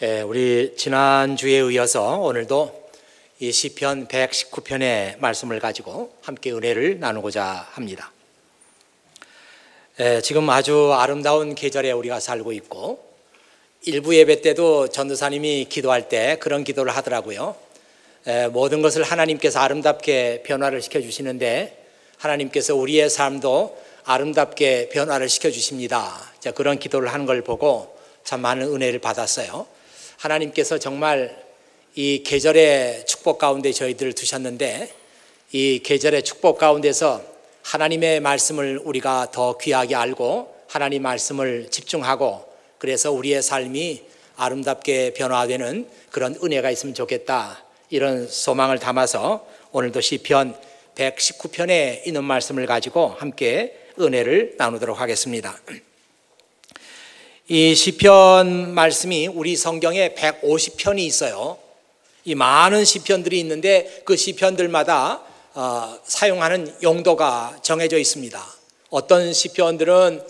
우리 지난주에 이어서 오늘도 이 시편 119편의 말씀을 가지고 함께 은혜를 나누고자 합니다. 지금 아주 아름다운 계절에 우리가 살고 있고, 일부 예배 때도 전도사님이 기도할 때 그런 기도를 하더라고요. 모든 것을 하나님께서 아름답게 변화를 시켜주시는데 하나님께서 우리의 삶도 아름답게 변화를 시켜주십니다. 그런 기도를 하는 걸 보고 참 많은 은혜를 받았어요. 하나님께서 정말 이 계절의 축복 가운데 저희들을 두셨는데, 이 계절의 축복 가운데서 하나님의 말씀을 우리가 더 귀하게 알고 하나님 말씀을 집중하고, 그래서 우리의 삶이 아름답게 변화되는 그런 은혜가 있으면 좋겠다, 이런 소망을 담아서 오늘도 시편 119편에 있는 말씀을 가지고 함께 은혜를 나누도록 하겠습니다. 이 시편 말씀이 우리 성경에 150편이 있어요. 이 많은 시편들이 있는데 그 시편들마다 사용하는 용도가 정해져 있습니다. 어떤 시편들은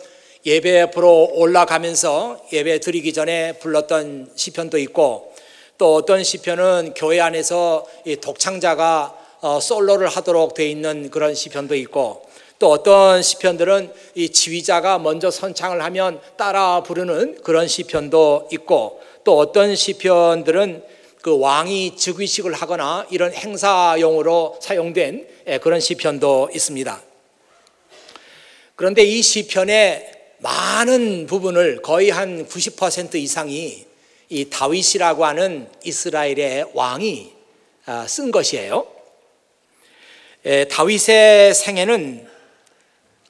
예배 앞으로 올라가면서 예배 드리기 전에 불렀던 시편도 있고, 또 어떤 시편은 교회 안에서 이 독창자가 솔로를 하도록 되어 있는 그런 시편도 있고, 또 어떤 시편들은 이 지휘자가 먼저 선창을 하면 따라 부르는 그런 시편도 있고, 또 어떤 시편들은 그 왕이 즉위식을 하거나 이런 행사용으로 사용된 그런 시편도 있습니다. 그런데 이 시편의 많은 부분을, 거의 한 90% 이상이 이 다윗이라고 하는 이스라엘의 왕이 쓴 것이에요. 다윗의 생애는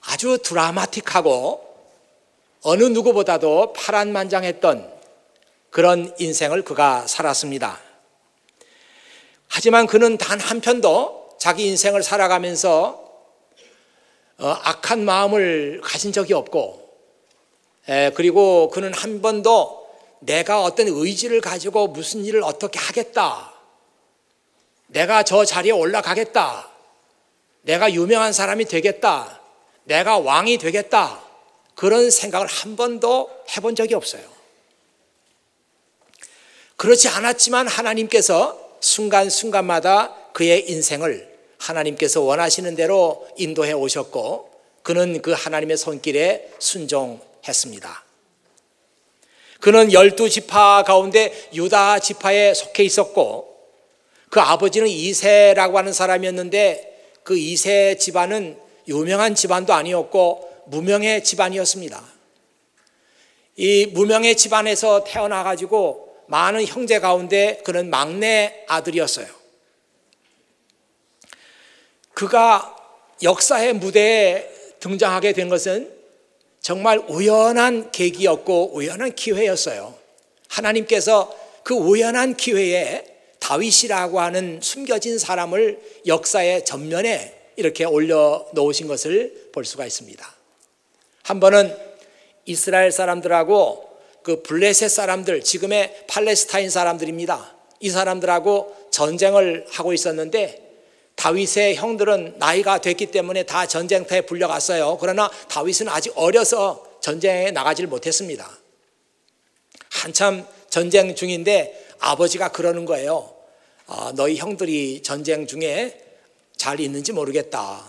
아주 드라마틱하고 어느 누구보다도 파란만장했던 그런 인생을 그가 살았습니다. 하지만 그는 단 한편도 자기 인생을 살아가면서 악한 마음을 가진 적이 없고, 그리고 그는 한 번도 내가 어떤 의지를 가지고 무슨 일을 어떻게 하겠다, 내가 저 자리에 올라가겠다, 내가 유명한 사람이 되겠다, 내가 왕이 되겠다, 그런 생각을 한 번도 해본 적이 없어요. 그렇지 않았지만 하나님께서 순간순간마다 그의 인생을 하나님께서 원하시는 대로 인도해 오셨고, 그는 그 하나님의 손길에 순종했습니다. 그는 12지파 가운데 유다 지파에 속해 있었고, 그 아버지는 이새라고 하는 사람이었는데 그 이새 집안은 유명한 집안도 아니었고 무명의 집안이었습니다. 이 무명의 집안에서 태어나가지고 많은 형제 가운데 그는 막내 아들이었어요. 그가 역사의 무대에 등장하게 된 것은 정말 우연한 계기였고 우연한 기회였어요. 하나님께서 그 우연한 기회에 다윗이라고 하는 숨겨진 사람을 역사의 전면에 이렇게 올려놓으신 것을 볼 수가 있습니다. 한 번은 이스라엘 사람들하고 그 블레셋 사람들, 지금의 팔레스타인 사람들입니다. 이 사람들하고 전쟁을 하고 있었는데 다윗의 형들은 나이가 됐기 때문에 다 전쟁터에 불려갔어요. 그러나 다윗은 아직 어려서 전쟁에 나가지를 못했습니다. 한참 전쟁 중인데 아버지가 그러는 거예요. 너희 형들이 전쟁 중에 잘 있는지 모르겠다.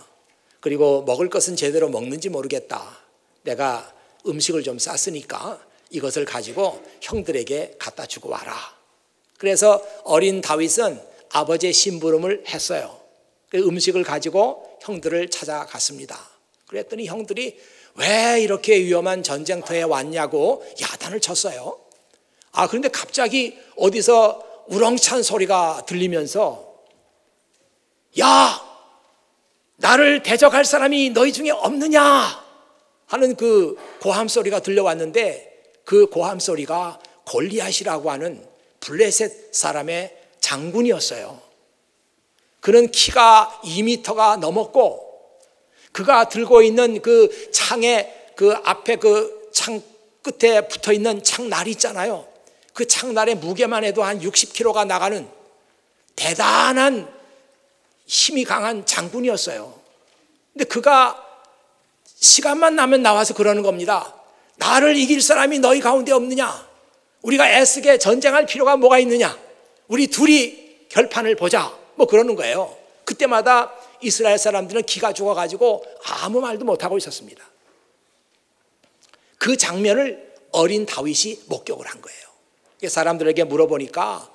그리고 먹을 것은 제대로 먹는지 모르겠다. 내가 음식을 좀 쌌으니까 이것을 가지고 형들에게 갖다 주고 와라. 그래서 어린 다윗은 아버지의 심부름을 했어요. 그 음식을 가지고 형들을 찾아갔습니다. 그랬더니 형들이 왜 이렇게 위험한 전쟁터에 왔냐고 야단을 쳤어요. 그런데 갑자기 어디서 우렁찬 소리가 들리면서, 야, 나를 대적할 사람이 너희 중에 없느냐 하는 그 고함 소리가 들려왔는데, 그 고함 소리가 골리앗이라고 하는 블레셋 사람의 장군이었어요. 그는 키가 2m가 넘었고, 그가 들고 있는 그 창에, 그 앞에 그 창 끝에 붙어 있는 창날이 있잖아요. 그 창날의 무게만 해도 한 60kg가 나가는 대단한 힘이 강한 장군이었어요. 근데 그가 시간만 나면 나와서 그러는 겁니다. 나를 이길 사람이 너희 가운데 없느냐? 우리가 애쓰게 전쟁할 필요가 뭐가 있느냐? 우리 둘이 결판을 보자. 뭐 그러는 거예요. 그때마다 이스라엘 사람들은 기가 죽어가지고 아무 말도 못하고 있었습니다. 그 장면을 어린 다윗이 목격을 한 거예요. 사람들에게 물어보니까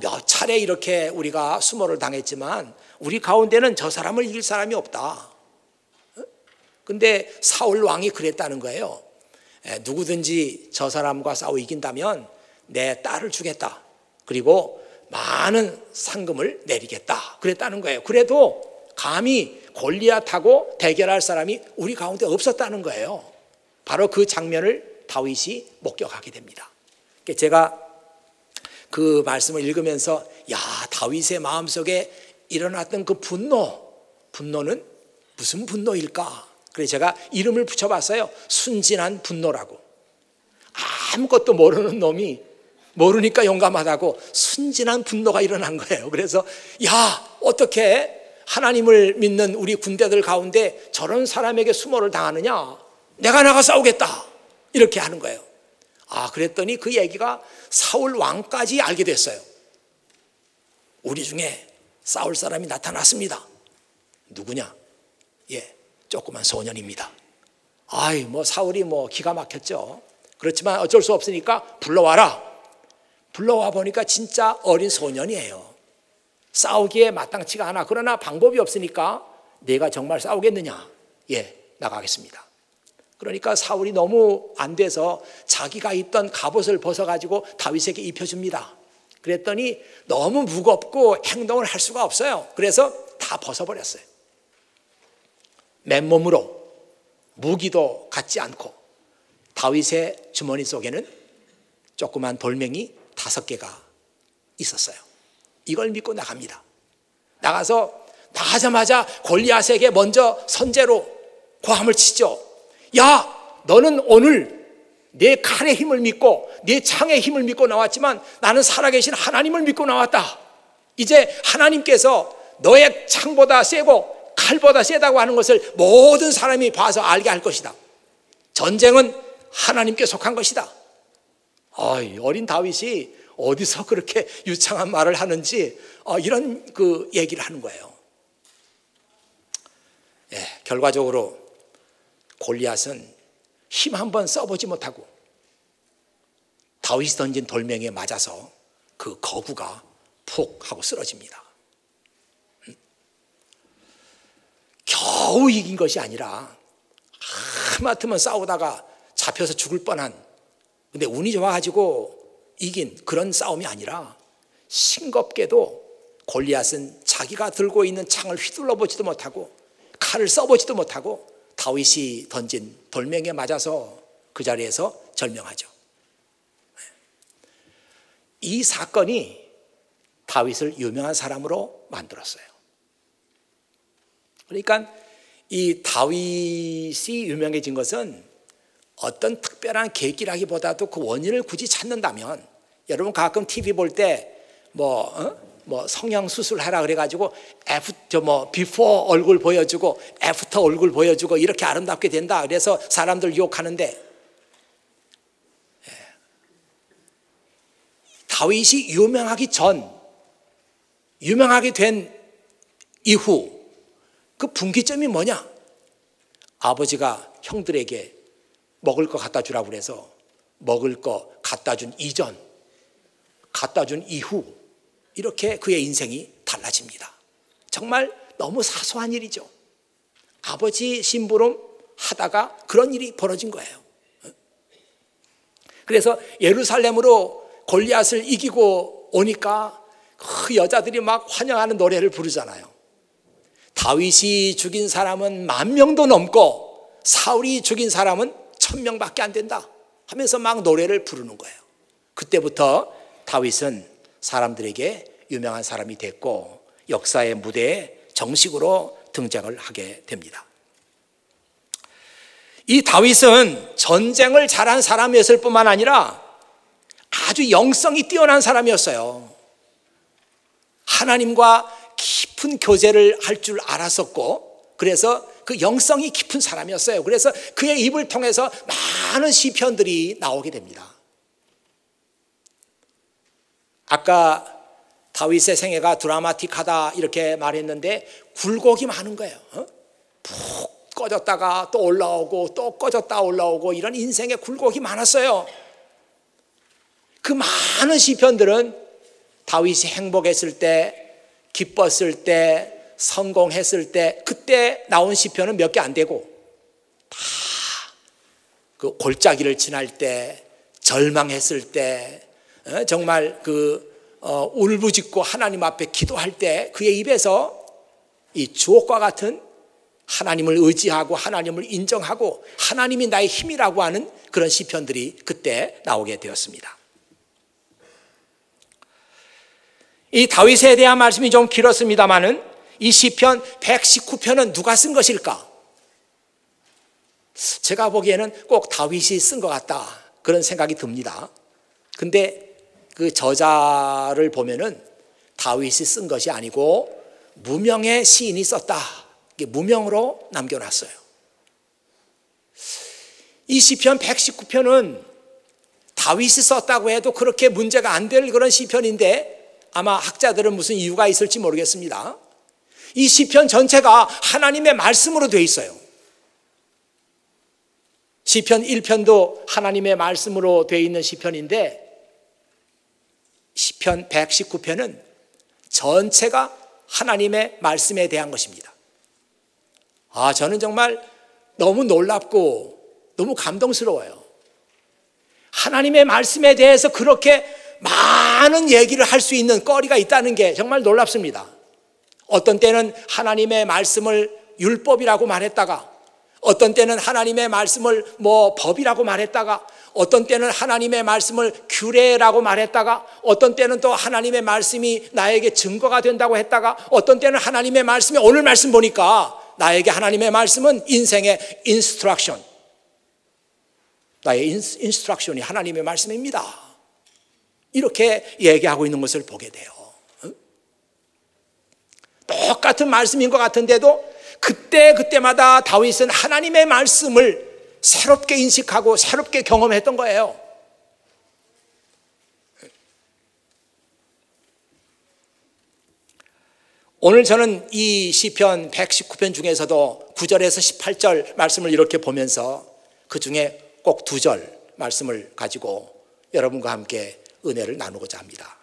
몇 차례 이렇게 우리가 수모를 당했지만 우리 가운데는 저 사람을 이길 사람이 없다. 근데 사울 왕이 그랬다는 거예요. 누구든지 저 사람과 싸워 이긴다면 내 딸을 주겠다. 그리고 많은 상금을 내리겠다. 그랬다는 거예요. 그래도 감히 골리앗하고 대결할 사람이 우리 가운데 없었다는 거예요. 바로 그 장면을 다윗이 목격하게 됩니다. 제가 그 말씀을 읽으면서 다윗의 마음속에 일어났던 그 분노는 무슨 분노일까? 그래서 제가 이름을 붙여봤어요. 순진한 분노라고. 아무것도 모르는 놈이 모르니까 용감하다고 순진한 분노가 일어난 거예요. 그래서 어떻게 하나님을 믿는 우리 군대들 가운데 저런 사람에게 수모를 당하느냐? 내가 나가 싸우겠다. 이렇게 하는 거예요. 그랬더니 그 얘기가 사울 왕까지 알게 됐어요. 우리 중에 싸울 사람이 나타났습니다. 누구냐? 조그만 소년입니다. 사울이 기가 막혔죠. 그렇지만 어쩔 수 없으니까 불러와라. 불러와 보니까 진짜 어린 소년이에요. 싸우기에 마땅치가 않아. 그러나 방법이 없으니까 내가 정말 싸우겠느냐? 나가겠습니다. 그러니까 사울이 너무 안 돼서 자기가 있던 갑옷을 벗어가지고 다윗에게 입혀줍니다. 그랬더니 너무 무겁고 행동을 할 수가 없어요. 그래서 다 벗어버렸어요. 맨몸으로 무기도 갖지 않고 다윗의 주머니 속에는 조그만 돌멩이 5개가 있었어요. 이걸 믿고 나갑니다. 나가자마자 골리앗에게 먼저 선제로 고함을 치죠. 너는 오늘 내 칼의 힘을 믿고 내 창의 힘을 믿고 나왔지만 나는 살아계신 하나님을 믿고 나왔다. 이제 하나님께서 너의 창보다 세고 칼보다 세다고 하는 것을 모든 사람이 봐서 알게 할 것이다. 전쟁은 하나님께 속한 것이다. 어린 다윗이 어디서 그렇게 유창한 말을 하는지 이런 그 얘기를 하는 거예요. 결과적으로 골리앗은 힘 한번 써보지 못하고 다윗이 던진 돌멩이에 맞아서 그 거구가 푹 하고 쓰러집니다. 겨우 이긴 것이 아니라 하마터면 싸우다가 잡혀서 죽을 뻔한, 근데 운이 좋아가지고 이긴 그런 싸움이 아니라 싱겁게도 골리앗은 자기가 들고 있는 창을 휘둘러 보지도 못하고 칼을 써보지도 못하고 다윗이 던진 돌멩이에 맞아서 그 자리에서 절명하죠. 이 사건이 다윗을 유명한 사람으로 만들었어요. 그러니까 이 다윗이 유명해진 것은 어떤 특별한 계기라기보다도 그 원인을 굳이 찾는다면, 여러분 가끔 TV 볼 때 성형 수술하라 그래가지고 before 얼굴 보여주고 after 얼굴 보여주고 이렇게 아름답게 된다 그래서 사람들 유혹하는데, 다윗이 유명하게 된 이후 그 분기점이 뭐냐? 아버지가 형들에게 먹을 거 갖다 주라고 그래서 먹을 거 갖다 준 이전, 갖다 준 이후 이렇게 그의 인생이 달라집니다. 정말 너무 사소한 일이죠. 아버지 심부름 하다가 그런 일이 벌어진 거예요. 그래서 예루살렘으로 골리앗을 이기고 오니까 그 여자들이 막 환영하는 노래를 부르잖아요. 다윗이 죽인 사람은 10,000명도 넘고 사울이 죽인 사람은 1,000명밖에 안 된다 하면서 막 노래를 부르는 거예요. 그때부터 다윗은 사람들에게 유명한 사람이 됐고 역사의 무대에 정식으로 등장을 하게 됩니다. 이 다윗은 전쟁을 잘한 사람이었을 뿐만 아니라 아주 영성이 뛰어난 사람이었어요. 하나님과 깊은 교제를 할 줄 알았었고, 그래서 그 영성이 깊은 사람이었어요. 그래서 그의 입을 통해서 많은 시편들이 나오게 됩니다. 아까 다윗의 생애가 드라마틱하다 이렇게 말했는데 굴곡이 많은 거예요. 푹 꺼졌다가 또 올라오고 또 꺼졌다 올라오고 이런 인생의 굴곡이 많았어요. 그 많은 시편들은 다윗이 행복했을 때, 기뻤을 때, 성공했을 때, 그때 나온 시편은 몇 개 안 되고 다 그 골짜기를 지날 때, 절망했을 때, 정말 울부짖고 하나님 앞에 기도할 때 그의 입에서 이 주옥과 같은 하나님을 의지하고 하나님을 인정하고 하나님이 나의 힘이라고 하는 그런 시편들이 그때 나오게 되었습니다. 이 다윗에 대한 말씀이 좀 길었습니다마는 이 시편 119편은 누가 쓴 것일까? 제가 보기에는 꼭 다윗이 쓴 것 같다 그런 생각이 듭니다. 근데 그 저자를 보면은 다윗이 쓴 것이 아니고 무명의 시인이 썼다. 무명으로 남겨놨어요. 이 시편 119편은 다윗이 썼다고 해도 그렇게 문제가 안 될 그런 시편인데 아마 학자들은 무슨 이유가 있을지 모르겠습니다. 이 시편 전체가 하나님의 말씀으로 되어 있어요. 시편 1편도 하나님의 말씀으로 되어 있는 시편인데 시편 119편은 전체가 하나님의 말씀에 대한 것입니다. 저는 정말 너무 놀랍고 너무 감동스러워요. 하나님의 말씀에 대해서 그렇게 많은 얘기를 할 수 있는 거리가 있다는 게 정말 놀랍습니다. 어떤 때는 하나님의 말씀을 율법이라고 말했다가 어떤 때는 하나님의 말씀을 법이라고 말했다가 어떤 때는 하나님의 말씀을 규례라고 말했다가 어떤 때는 또 하나님의 말씀이 나에게 증거가 된다고 했다가 어떤 때는 하나님의 말씀이 오늘 말씀 보니까 나에게 하나님의 말씀은 인생의 인스트럭션, 나의 인스트럭션이 하나님의 말씀입니다. 이렇게 얘기하고 있는 것을 보게 돼요. 똑같은 말씀인 것 같은데도 그때마다 다윗은 하나님의 말씀을 새롭게 인식하고 새롭게 경험했던 거예요. 오늘 저는 이 시편 119편 중에서도 9절에서 18절 말씀을 이렇게 보면서 그 중에 꼭 2절 말씀을 가지고 여러분과 함께 은혜를 나누고자 합니다.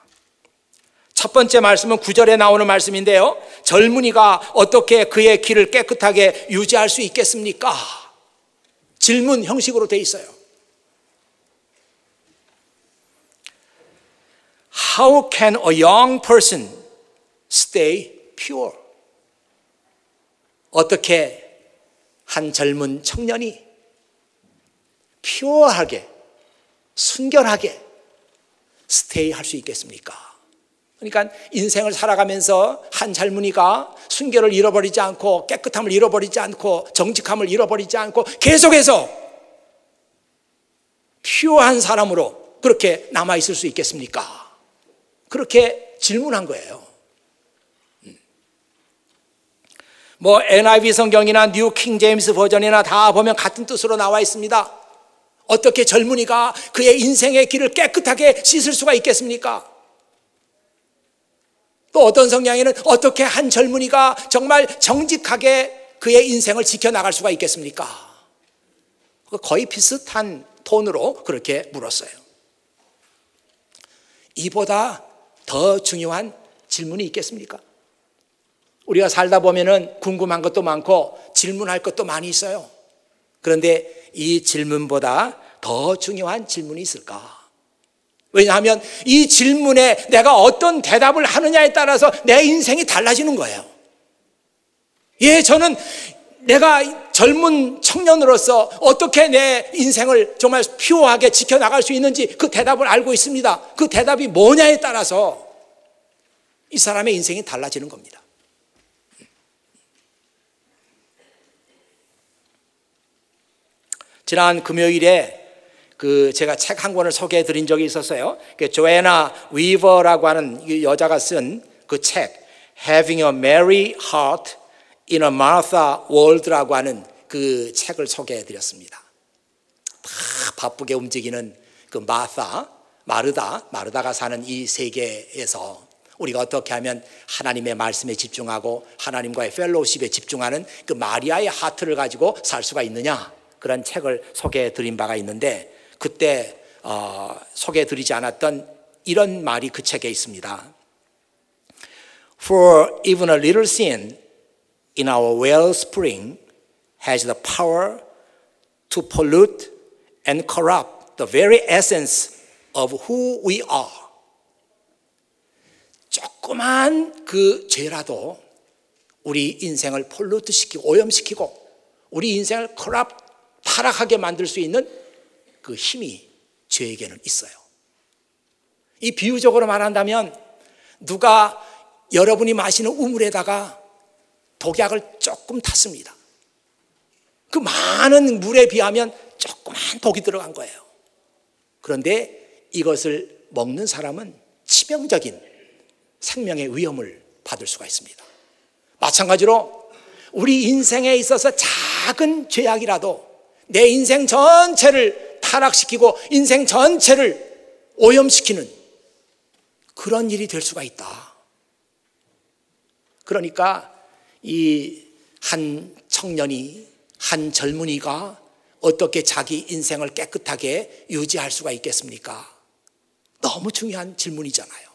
첫 번째 말씀은 9절에 나오는 말씀인데요. 젊은이가 어떻게 그의 길을 깨끗하게 유지할 수 있겠습니까? 질문 형식으로 되어 있어요. How can a young person stay pure? 어떻게 한 젊은 청년이 퓨어하게, 순결하게 스테이 할 수 있겠습니까? 그러니까 인생을 살아가면서 한 젊은이가 순결을 잃어버리지 않고 깨끗함을 잃어버리지 않고 정직함을 잃어버리지 않고 계속해서 퓨어한 사람으로 그렇게 남아있을 수 있겠습니까? 그렇게 질문한 거예요. NIV 성경이나 뉴 킹 제임스 버전이나 다 보면 같은 뜻으로 나와 있습니다. 어떻게 젊은이가 그의 인생의 길을 깨끗하게 씻을 수가 있겠습니까? 또 어떤 성경에는 어떻게 한 젊은이가 정말 정직하게 그의 인생을 지켜나갈 수가 있겠습니까? 거의 비슷한 톤으로 그렇게 물었어요. 이보다 더 중요한 질문이 있겠습니까? 우리가 살다 보면은 궁금한 것도 많고 질문할 것도 많이 있어요. 그런데 이 질문보다 더 중요한 질문이 있을까? 왜냐하면 이 질문에 내가 어떤 대답을 하느냐에 따라서 내 인생이 달라지는 거예요. 저는 내가 젊은 청년으로서 어떻게 내 인생을 정말 퓨어하게 지켜나갈 수 있는지 그 대답을 알고 있습니다. 그 대답이 뭐냐에 따라서 이 사람의 인생이 달라지는 겁니다. 지난 금요일에 제가 책 한 권을 소개해 드린 적이 있었어요. 조애나 위버라고 하는 여자가 쓴 그 책, Having a Merry Heart in a Martha World라고 하는 그 책을 소개해 드렸습니다. 다 바쁘게 움직이는 그 마르다가 사는 이 세계에서 우리가 어떻게 하면 하나님의 말씀에 집중하고 하나님과의 펠로우십에 집중하는 그 마리아의 하트를 가지고 살 수가 있느냐, 그런 책을 소개해 드린 바가 있는데, 그때 소개해 드리지 않았던 이런 말이 그 책에 있습니다. For even a little sin in our wellspring has the power to pollute and corrupt the very essence of who we are. 조그만 그 죄라도 우리 인생을 폴루트시키고 오염시키고 우리 인생을 타락하게 만들 수 있는 그 힘이 죄에게는 있어요. 이 비유적으로 말한다면 누가 여러분이 마시는 우물에다가 독약을 조금 탔습니다. 그 많은 물에 비하면 조그만 독이 들어간 거예요. 그런데 이것을 먹는 사람은 치명적인 생명의 위험을 받을 수가 있습니다. 마찬가지로 우리 인생에 있어서 작은 죄악이라도 내 인생 전체를 타락시키고 인생 전체를 오염시키는 그런 일이 될 수가 있다. 그러니까 이 한 청년이, 한 젊은이가 어떻게 자기 인생을 깨끗하게 유지할 수가 있겠습니까? 너무 중요한 질문이잖아요.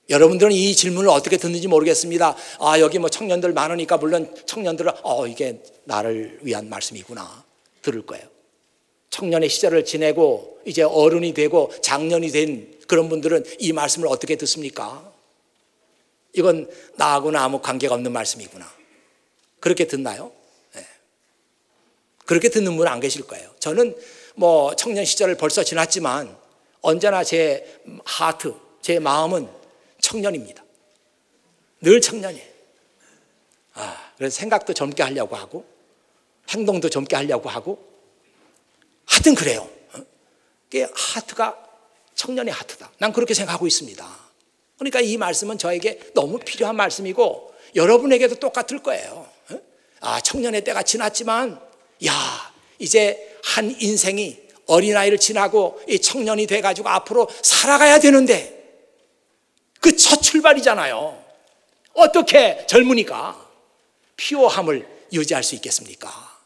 여러분들은 이 질문을 어떻게 듣는지 모르겠습니다. 여기 뭐 청년들 많으니까 물론 청년들은 이게 나를 위한 말씀이구나 들을 거예요. 청년의 시절을 지내고 이제 어른이 되고 장년이 된 그런 분들은 이 말씀을 어떻게 듣습니까? 이건 나하고는 아무 관계가 없는 말씀이구나. 그렇게 듣나요? 네. 그렇게 듣는 분은 안 계실 거예요. 저는 뭐 청년 시절을 벌써 지났지만 언제나 제 하트, 제 마음은 청년입니다. 늘 청년이에요. 그래서 생각도 젊게 하려고 하고 행동도 젊게 하려고 하고 하여튼 그래요. 그게 하트가 청년의 하트다. 난 그렇게 생각하고 있습니다. 그러니까 이 말씀은 저에게 너무 필요한 말씀이고 여러분에게도 똑같을 거예요. 청년의 때가 지났지만 이제 한 인생이 어린아이를 지나고 이 청년이 돼가지고 앞으로 살아가야 되는데 그 첫 출발이잖아요. 어떻게 젊은이가 피오함을 유지할 수 있겠습니까?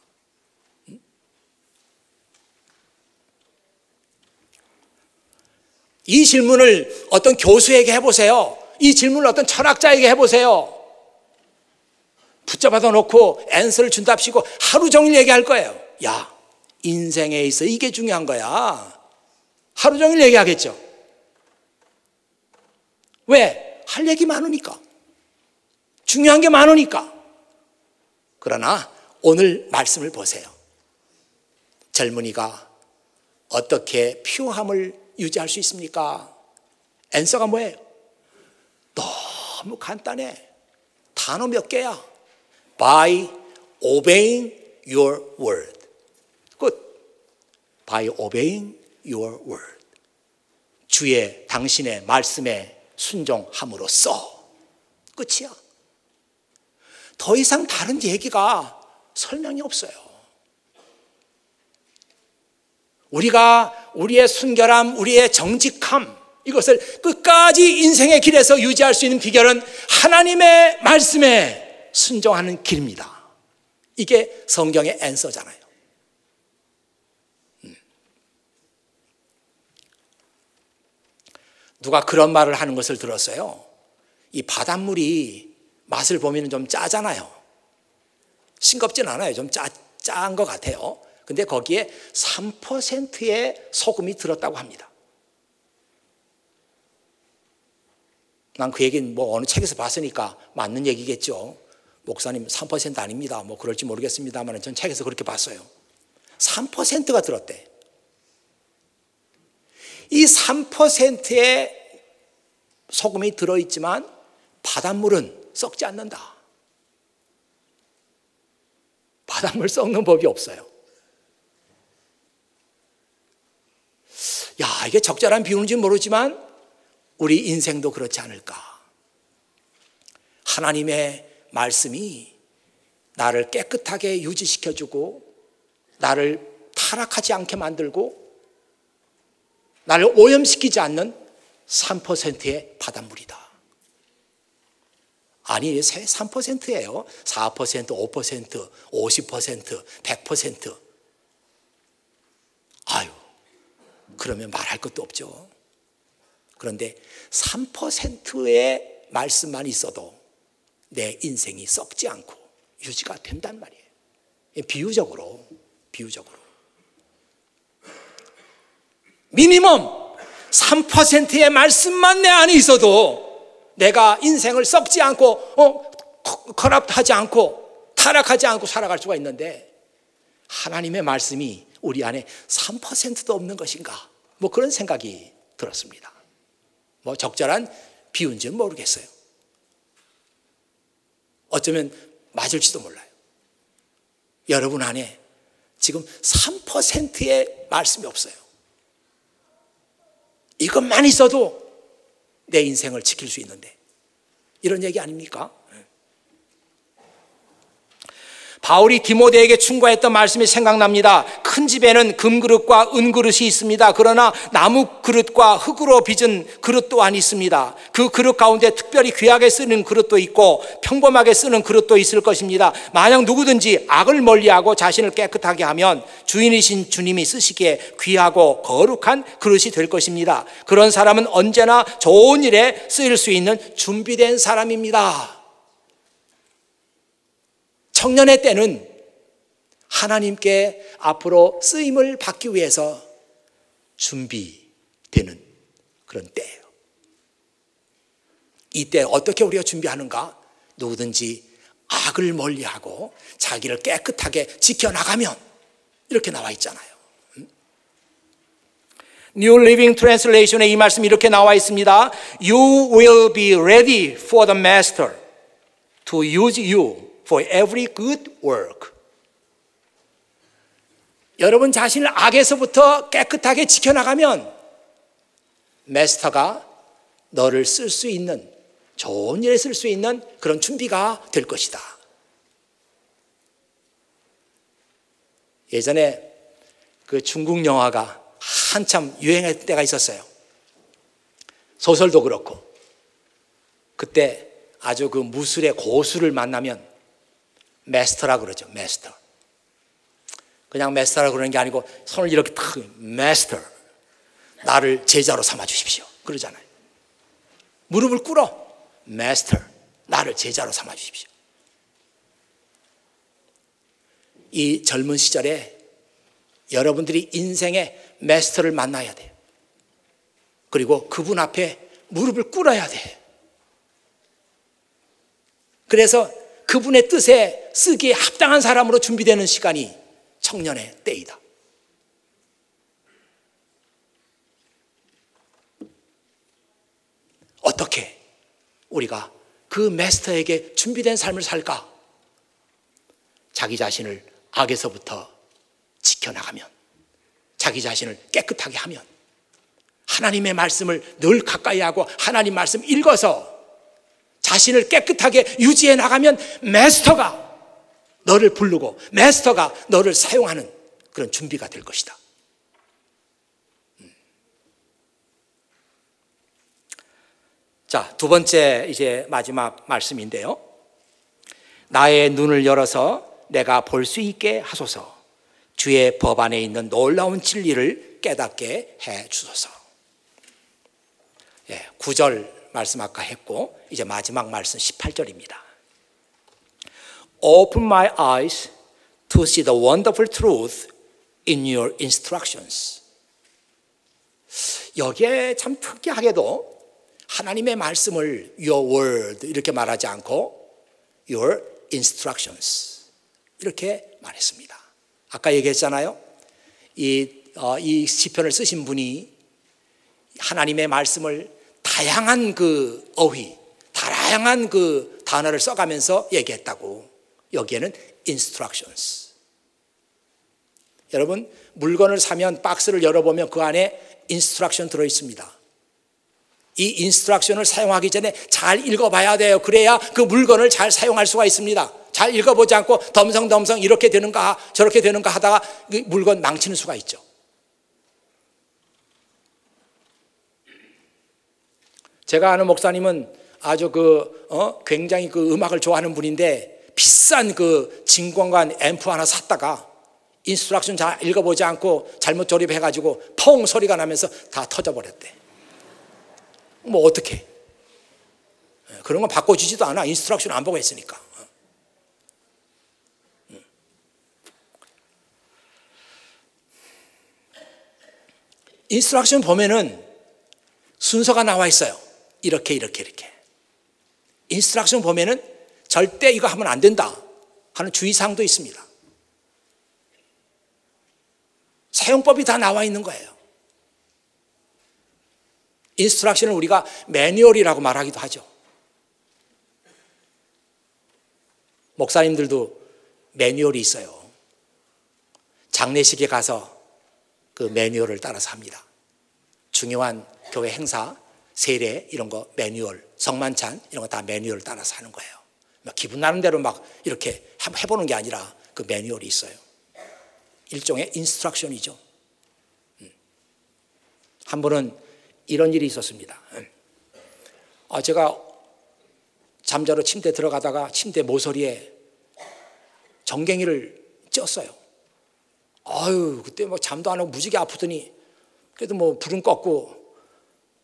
이 질문을 어떤 교수에게 해보세요. 이 질문을 어떤 철학자에게 해보세요. 붙잡아다 놓고 앤서를 준답시고 하루 종일 얘기할 거예요. 인생에 있어 이게 중요한 거야. 하루 종일 얘기하겠죠. 왜? 할 얘기 많으니까. 중요한 게 많으니까. 그러나 오늘 말씀을 보세요. 젊은이가 어떻게 피오함을 유지할 수 있습니까? 앤서가 뭐예요? 너무 간단해. 단어 몇 개야. By obeying your word. 끝. By obeying your word. 당신의 말씀에 순종함으로써. 끝이야. 더 이상 다른 얘기가 설명이 없어요. 우리가 우리의 순결함, 우리의 정직함, 이것을 끝까지 인생의 길에서 유지할 수 있는 비결은 하나님의 말씀에 순종하는 길입니다. 이게 성경의 앤서잖아요. 누가 그런 말을 하는 것을 들었어요. 이 바닷물이 맛을 보면 좀 짜잖아요. 싱겁진 않아요. 좀 짠 것 같아요. 근데 거기에 3%의 소금이 들었다고 합니다. 난 그 얘기는 뭐 어느 책에서 봤으니까 맞는 얘기겠죠. 목사님 3% 아닙니다. 뭐 그럴지 모르겠습니다만 전 책에서 그렇게 봤어요. 3%가 들었대. 이 3%의 소금이 들어있지만 바닷물은 썩지 않는다. 바닷물 썩는 법이 없어요. 이게 적절한 비유인지 모르지만 우리 인생도 그렇지 않을까. 하나님의 말씀이 나를 깨끗하게 유지시켜주고 나를 타락하지 않게 만들고 나를 오염시키지 않는 3%의 바닷물이다. 아니, 3%예요. 4%, 5%, 50%, 100%. 아유, 그러면 말할 것도 없죠. 그런데 3%의 말씀만 있어도 내 인생이 썩지 않고 유지가 된단 말이에요. 비유적으로. 미니멈 3%의 말씀만 내 안에 있어도 내가 인생을 썩지 않고 커럽하지 않고 타락하지 않고 살아갈 수가 있는데, 하나님의 말씀이 우리 안에 3%도 없는 것인가? 뭐 그런 생각이 들었습니다. 뭐 적절한 비유인지는 모르겠어요. 어쩌면 맞을지도 몰라요. 여러분 안에 지금 3%의 말씀이 없어요. 이것만 있어도 내 인생을 지킬 수 있는데, 이런 얘기 아닙니까? 바울이 디모데에게 충고했던 말씀이 생각납니다. 큰 집에는 금그릇과 은그릇이 있습니다. 그러나 나무 그릇과 흙으로 빚은 그릇 또한 있습니다. 그 그릇 가운데 특별히 귀하게 쓰는 그릇도 있고 평범하게 쓰는 그릇도 있을 것입니다. 만약 누구든지 악을 멀리하고 자신을 깨끗하게 하면 주인이신 주님이 쓰시기에 귀하고 거룩한 그릇이 될 것입니다. 그런 사람은 언제나 좋은 일에 쓰일 수 있는 준비된 사람입니다. 청년의 때는 하나님께 앞으로 쓰임을 받기 위해서 준비되는 그런 때예요. 이때 어떻게 우리가 준비하는가? 누구든지 악을 멀리하고 자기를 깨끗하게 지켜나가면, 이렇게 나와 있잖아요. New Living Translation에 이 말씀이 이렇게 나와 있습니다. You will be ready for the master to use you for every good work. 여러분 자신을 악에서부터 깨끗하게 지켜나가면 마스터가 너를 쓸 수 있는, 좋은 일에 쓸 수 있는 그런 준비가 될 것이다. 예전에 그 중국 영화가 한참 유행할 때가 있었어요. 소설도 그렇고. 그때 아주 그 무술의 고수를 만나면 마스터라 그러죠. 마스터. 그냥 마스터라 그러는 게 아니고 손을 이렇게 탁, 마스터, 나를 제자로 삼아 주십시오, 그러잖아요. 무릎을 꿇어. 마스터, 나를 제자로 삼아 주십시오. 이 젊은 시절에 여러분들이 인생의 마스터를 만나야 돼요. 그리고 그분 앞에 무릎을 꿇어야 돼. 그래서 그분의 뜻에 쓰기에 합당한 사람으로 준비되는 시간이 청년의 때이다. 어떻게 우리가 그 마스터에게 준비된 삶을 살까? 자기 자신을 악에서부터 지켜나가면, 자기 자신을 깨끗하게 하면, 하나님의 말씀을 늘 가까이 하고 하나님 말씀 읽어서 자신을 깨끗하게 유지해 나가면 마스터가 너를 부르고 마스터가 너를 사용하는 그런 준비가 될 것이다. 자, 두 번째 이제 마지막 말씀인데요. 나의 눈을 열어서 내가 볼 수 있게 하소서. 주의 법 안에 있는 놀라운 진리를 깨닫게 해 주소서. 9절 말씀 아까 했고, 이제 마지막 말씀 18절입니다. Open my eyes to see the wonderful truth in your instructions. 여기에 참 특이하게도 하나님의 말씀을 your word 이렇게 말하지 않고 your instructions 이렇게 말했습니다. 아까 얘기했잖아요. 이 시편을 쓰신 분이 하나님의 말씀을 다양한 그 어휘, 다양한 그 단어를 써가면서 얘기했다고. 여기에는 instructions. 여러분, 물건을 사면 박스를 열어보면 그 안에 instruction 들어있습니다. 이 instruction을 사용하기 전에 잘 읽어봐야 돼요. 그래야 그 물건을 잘 사용할 수가 있습니다. 잘 읽어보지 않고 덤성덤성 이렇게 되는가 저렇게 되는가 하다가 그 물건 망치는 수가 있죠. 제가 아는 목사님은 아주 굉장히 그 음악을 좋아하는 분인데 비싼 그 진공관 앰프 하나 샀다가 인스트럭션 잘 읽어보지 않고 잘못 조립해가지고 펑 소리가 나면서 다 터져버렸대. 뭐 어떡해. 그런 건 바꿔주지도 않아. 인스트럭션 안 보고 했으니까. 인스트럭션 보면은 순서가 나와 있어요. 이렇게. 인스트럭션 보면은 절대 이거 하면 안 된다 하는 주의사항도 있습니다. 사용법이 다 나와 있는 거예요. 인스트럭션을 우리가 매뉴얼이라고 말하기도 하죠. 목사님들도 매뉴얼이 있어요. 장례식에 가서 그 매뉴얼을 따라서 합니다. 중요한 교회 행사, 세례 이런 거 매뉴얼, 성만찬 이런 거 다 매뉴얼 따라서 하는 거예요. 기분 나는 대로 막 이렇게 해보는 게 아니라 그 매뉴얼이 있어요. 일종의 인스트럭션이죠. 한 번은 이런 일이 있었습니다. 제가 잠자러 침대 들어가다가 침대 모서리에 정갱이를 찧었어요. 그때 뭐 잠도 안 오고 무지개 아프더니 그래도 뭐 불은 껐고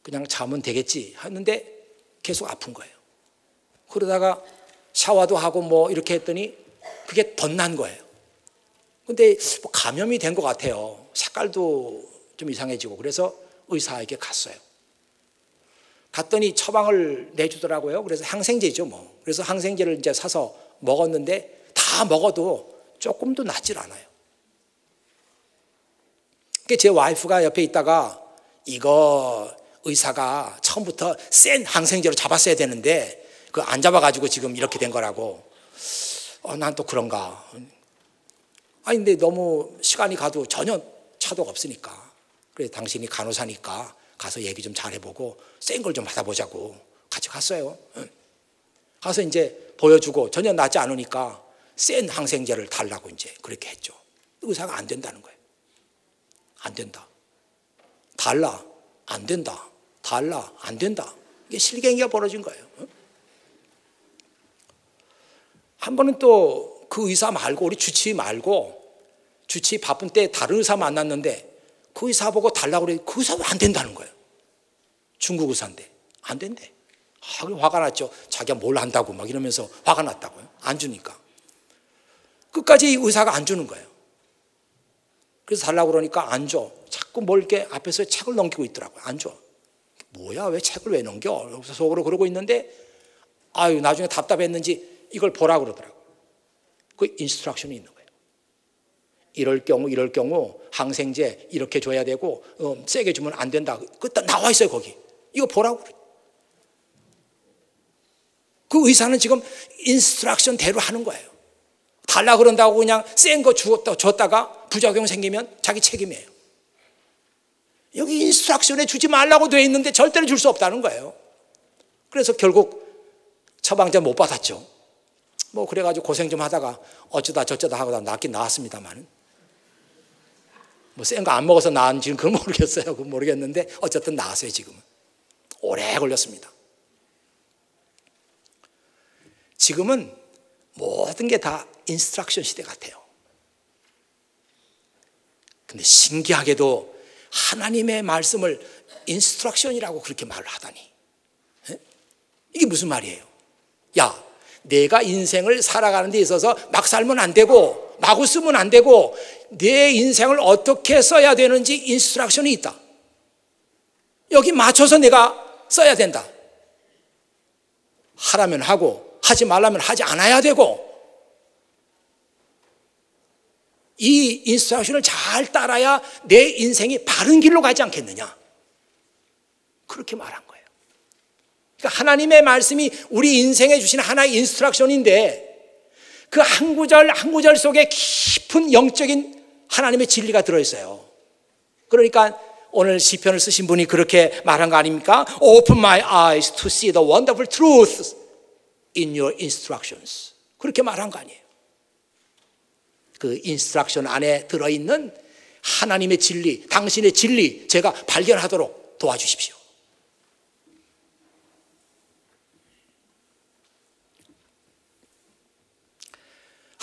그냥 자면 되겠지 했는데 계속 아픈 거예요. 그러다가 샤워도 하고 뭐 이렇게 했더니 그게 덧난 거예요. 근데 뭐 감염이 된 것 같아요. 색깔도 좀 이상해지고. 그래서 의사에게 갔어요. 갔더니 처방을 내주더라고요. 그래서 항생제죠 뭐. 그래서 항생제를 이제 사서 먹었는데 다 먹어도 조금도 낫질 않아요. 제 와이프가 옆에 있다가 이거 의사가 처음부터 센 항생제로 잡았어야 되는데 그 안 잡아가지고 지금 이렇게 된 거라고. 난 또 그런가. 근데 너무 시간이 가도 전혀 차도가 없으니까. 그래 당신이 간호사니까 가서 얘기 좀 잘해보고 센 걸 좀 받아보자고 같이 갔어요. 가서 이제 보여주고 전혀 낫지 않으니까 센 항생제를 달라고 이제 그렇게 했죠. 의사가 안 된다는 거예요. 안 된다. 달라. 안 된다. 달라. 안 된다. 이게 실갱이가 벌어진 거예요. 한 번은 또 그 의사 말고 우리 주치의 말고 주치의 바쁜 때 다른 의사 만났는데 그 의사 보고 달라고 그래. 그 의사도 안 된다는 거예요. 중국 의사인데 안 된대. 화가 났죠. 자기가 뭘 한다고 막 이러면서 화가 났다고요. 안 주니까. 끝까지 의사가 안 주는 거예요. 그래서 달라고 그러니까 안 줘. 자꾸 뭘 이렇게 앞에서 책을 넘기고 있더라고요. 안 줘. 뭐야 왜 책을 왜 넘겨? 여기서 속으로 그러고 있는데 나중에 답답했는지 이걸 보라고 그러더라고요. 그 인스트럭션이 있는 거예요. 이럴 경우 항생제 이렇게 줘야 되고 세게 주면 안 된다. 그 나와 있어요 거기. 이거 보라고 그래요. 그 의사는 지금 인스트럭션 대로 하는 거예요. 달라 그런다고 그냥 센 거 줬다가 부작용 생기면 자기 책임이에요. 여기 인스트럭션에 주지 말라고 돼 있는데 절대로 줄 수 없다는 거예요. 그래서 결국 처방전 못 받았죠. 뭐 그래가지고 고생 좀 하다가 어쩌다 저쩌다 하고 낫긴 나았습니다만 뭐 센 거 안 먹어서 나은지는 그건 모르겠어요. 그건 모르겠는데 어쨌든 나았어요. 지금은 오래 걸렸습니다. 지금은 모든 게 다 인스트럭션 시대 같아요. 근데 신기하게도 하나님의 말씀을 인스트럭션이라고 그렇게 말을 하다니. 이게 무슨 말이에요? 내가 인생을 살아가는 데 있어서 막 살면 안 되고 마구 쓰면 안 되고 내 인생을 어떻게 써야 되는지 인스트럭션이 있다. 여기 맞춰서 내가 써야 된다. 하라면 하고 하지 말라면 하지 않아야 되고 이 인스트럭션을 잘 따라야 내 인생이 바른 길로 가지 않겠느냐. 그렇게 말한 거예요. 그러니까 하나님의 말씀이 우리 인생에 주신 하나의 인스트럭션인데 그 한 구절 한 구절 속에 깊은 영적인 하나님의 진리가 들어있어요. 그러니까 오늘 시편을 쓰신 분이 그렇게 말한 거 아닙니까? Open my eyes to see the wonderful truth in your instructions. 그렇게 말한 거 아니에요. 그 인스트럭션 안에 들어있는 하나님의 진리, 당신의 진리 제가 발견하도록 도와주십시오.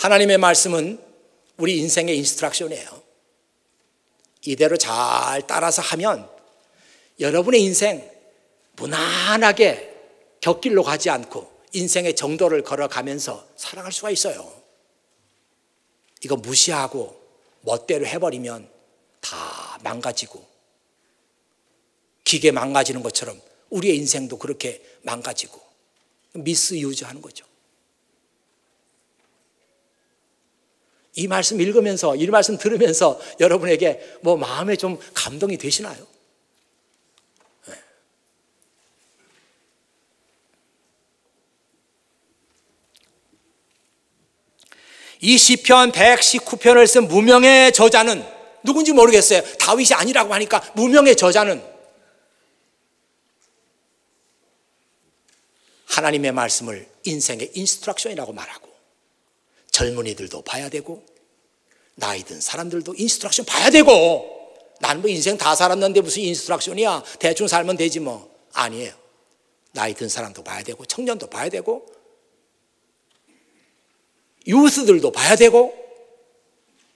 하나님의 말씀은 우리 인생의 인스트럭션이에요. 이대로 잘 따라서 하면 여러분의 인생 무난하게 곁길로 가지 않고 인생의 정도를 걸어가면서 살아갈 수가 있어요. 이거 무시하고 멋대로 해버리면 다 망가지고, 기계 망가지는 것처럼 우리의 인생도 그렇게 망가지고 미스유즈하는 거죠. 이 말씀 읽으면서, 이 말씀 들으면서 여러분에게 뭐 마음에 좀 감동이 되시나요? 네. 이 시편 119편을 쓴 무명의 저자는 누군지 모르겠어요. 다윗이 아니라고 하니까 무명의 저자는 하나님의 말씀을 인생의 인스트럭션이라고 말하고, 젊은이들도 봐야 되고 나이 든 사람들도 인스트럭션 봐야 되고, 나는 뭐 인생 다 살았는데 무슨 인스트럭션이야, 대충 살면 되지 뭐. 아니에요. 나이 든 사람도 봐야 되고, 청년도 봐야 되고, 유스들도 봐야 되고,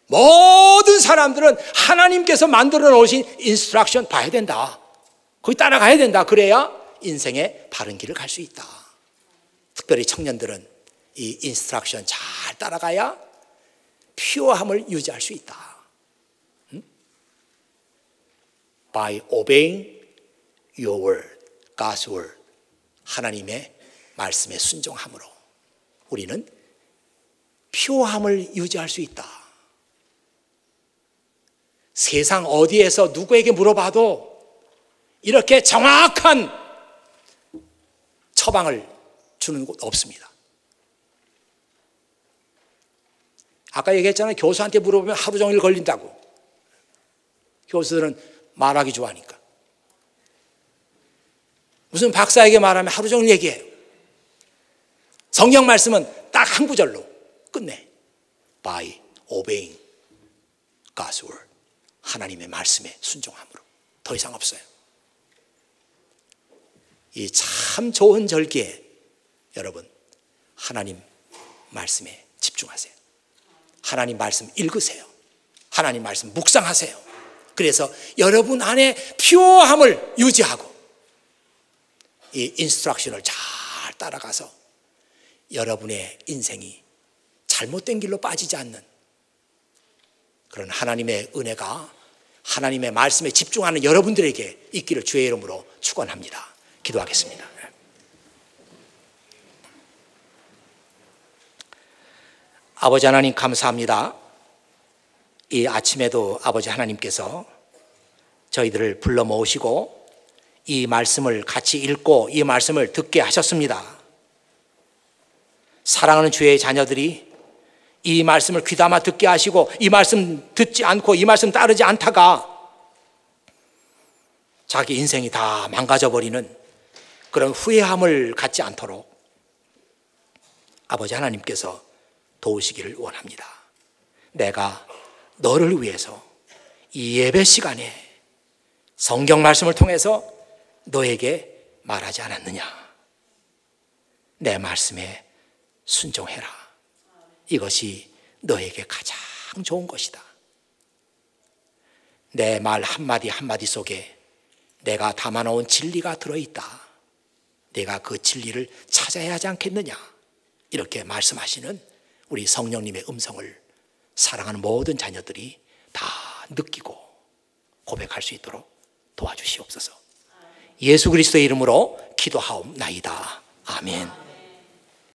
모든 사람들은 하나님께서 만들어 놓으신 인스트럭션 봐야 된다. 거기 따라가야 된다. 그래야 인생의 바른 길을 갈 수 있다. 특별히 청년들은 이 인스트럭션 잘 따라가야 퓨어함을 유지할 수 있다. By obeying your word, God's word, 하나님의 말씀에 순종함으로 우리는 퓨어함을 유지할 수 있다. 세상 어디에서 누구에게 물어봐도 이렇게 정확한 처방을 주는 곳 없습니다. 아까 얘기했잖아요. 교수한테 물어보면 하루 종일 걸린다고. 교수들은 말하기 좋아하니까. 무슨 박사에게 말하면 하루 종일 얘기해요. 성경 말씀은 딱 한 구절로 끝내. By obeying God's word. 하나님의 말씀에 순종함으로. 더 이상 없어요. 이 참 좋은 절기에 여러분, 하나님 말씀에 집중하세요. 하나님 말씀 읽으세요. 하나님 말씀 묵상하세요. 그래서 여러분 안에 퓨어함을 유지하고 이 인스트럭션을 잘 따라가서 여러분의 인생이 잘못된 길로 빠지지 않는 그런 하나님의 은혜가 하나님의 말씀에 집중하는 여러분들에게 있기를 주의 이름으로 축원합니다. 기도하겠습니다. 아버지 하나님 감사합니다. 이 아침에도 아버지 하나님께서 저희들을 불러 모으시고 이 말씀을 같이 읽고 이 말씀을 듣게 하셨습니다. 사랑하는 주의 자녀들이 이 말씀을 귀담아 듣게 하시고 이 말씀 듣지 않고 이 말씀 따르지 않다가 자기 인생이 다 망가져 버리는 그런 후회함을 갖지 않도록 아버지 하나님께서 도우시기를 원합니다. 내가 너를 위해서 이 예배 시간에 성경 말씀을 통해서 너에게 말하지 않았느냐. 내 말씀에 순종해라. 이것이 너에게 가장 좋은 것이다. 내 말 한마디 한마디 속에 내가 담아놓은 진리가 들어있다. 내가 그 진리를 찾아야 하지 않겠느냐. 이렇게 말씀하시는 우리 성령님의 음성을 사랑하는 모든 자녀들이 다 느끼고 고백할 수 있도록 도와주시옵소서. 예수 그리스도의 이름으로 기도하옵나이다. 아멘.